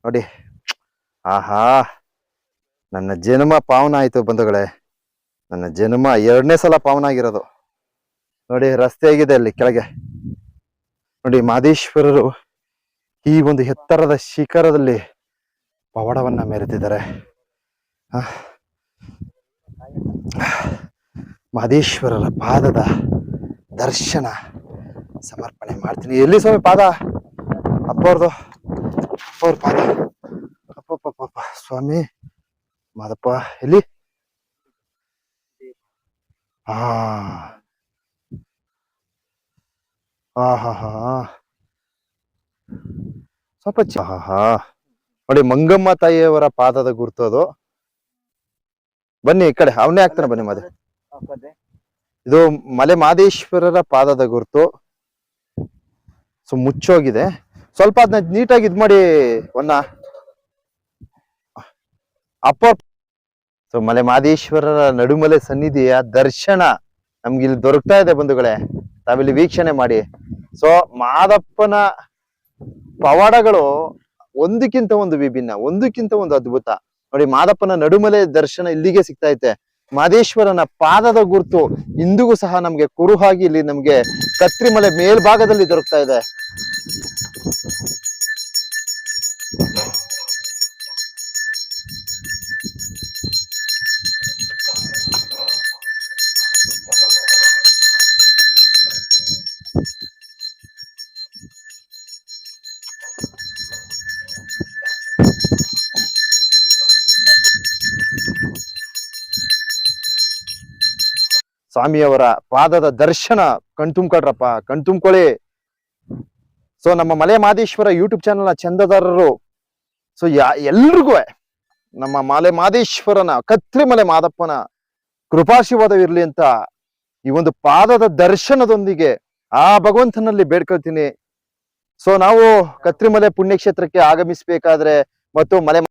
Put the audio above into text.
ನೋಡಿ. ಆಹಾ, ನನ್ನ ಜನ್ಮ ಪಾವನ ಆಯ್ತು ಬಂಧುಗಳೇ. ನನ್ನ ಜನ್ಮ 2ನೇ ಸಲ ಪಾವನ ಆಗಿರೋದು. ನೋಡಿ ರಸ್ತೆ ಆಗಿದೆ ಅಲ್ಲಿ ಕೆಳಗೆ. ನೋಡಿ ಮಾದೇಶ್ವರರು ಈ ಒಂದು ಎತ್ತರದ ಶಿಖರದಲ್ಲಿ ಪವಾಡವನ್ನ ಮೆರೆದಿದ್ದಾರೆ. ಮಾದೇಶ್ವರರ ಪಾದದ ದರ್ಶನ ಸಮರ್ಪಣೆ ಮಾಡ್ತೀನಿ. ಎಲ್ಲಿ ಸ್ವಾಮಿ ಪಾದ? ಅಪ್ಪವ್ರದು, ಅಪ್ಪವ್ರ ಪಾದ. ಅಪ್ಪಪ್ಪ ಸ್ವಾಮಿ ಮಾದಪ್ಪ ಎಲ್ಲಿ? ಹಾ ಸ್ವಲ್ಪ ನೋಡಿ, ಮಂಗಮ್ಮ ತಾಯಿಯವರ ಪಾದದ ಗುರುತು ಅದು. ಬನ್ನಿ ಈ ಕಡೆ, ಅವನೇ ಆಗ್ತಾನೆ ಬನ್ನಿ. ಇದು ಮಲೆ ಮಾದೇಶ್ವರರ ಪಾದದ ಗುರುತು. ಸೊ ಮುಚ್ಚೋಗಿದೆ ಸ್ವಲ್ಪ, ಅದನ್ನ ನೀಟಾಗಿ ಇದ್ ಮಾಡಿ ಅಪ್ಪ. ಸೊ ಮಲೆ ಮಾದೇಶ್ವರರ ನಡುಮಲೆ ಸನ್ನಿಧಿಯ ದರ್ಶನ ನಮ್ಗೆ ಇಲ್ಲಿ ದೊರಕ್ತಾ ಇದೆ ಬಂಧುಗಳೇ. ತಾವಿಲ್ಲಿ ವೀಕ್ಷಣೆ ಮಾಡಿ. ಸೊ ಮಾದಪ್ಪನ ಪವಾಡಗಳು ಒಂದಕ್ಕಿಂತ ಒಂದು ವಿಭಿನ್ನ, ಒಂದಕ್ಕಿಂತ ಒಂದು ಅದ್ಭುತ. ನೋಡಿ, ಮಾದಪ್ಪನ ನಡುಮಲೆ ದರ್ಶನ ಇಲ್ಲಿಗೆ ಸಿಗ್ತಾ ಐತೆ. ಮಾದೇಶ್ವರನ ಪಾದದ ಗುರುತು ಇಂದಿಗೂ ಸಹ ನಮ್ಗೆ ಕುರುಹಾಗಿ ಇಲ್ಲಿ ನಮ್ಗೆ ಕತ್ರಿಮಲೆ ಮೇಲ್ಭಾಗದಲ್ಲಿ ದೊರಕ್ತಾ ಇದೆ. ಸ್ವಾಮಿಯವರ ಪಾದದ ದರ್ಶನ ಕಣ್ತುಂಬ್ಕೊಳ್ರಪ್ಪ, ಕಣ್ತುಂಬ್ಕೊಳ್ಳಿ. ಸೊ ನಮ್ಮ ಮಲೆ ಮಾದೇಶ್ವರ ಯೂಟ್ಯೂಬ್ ಚಾನೆಲ್ನ ಚಂದದಾರರು, ಸೊ ಎಲ್ರಿಗೂ ನಮ್ಮ ಮಲೆ ಮಾದೇಶ್ವರನ ಕತ್ರಿಮಲೆ ಮಾದಪ್ಪನ ಕೃಪಾಶೀರ್ವಾದವಿರ್ಲಿ ಅಂತ ಈ ಒಂದು ಪಾದದ ದರ್ಶನದೊಂದಿಗೆ ಆ ಭಗವಂತನಲ್ಲಿ ಬೇಡ್ಕೊಳ್ತೀನಿ. ಸೊ ನಾವು ಕತ್ರಿಮಲೆ ಪುಣ್ಯಕ್ಷೇತ್ರಕ್ಕೆ ಆಗಮಿಸ್ಬೇಕಾದ್ರೆ ಮತ್ತು ಮಲೆ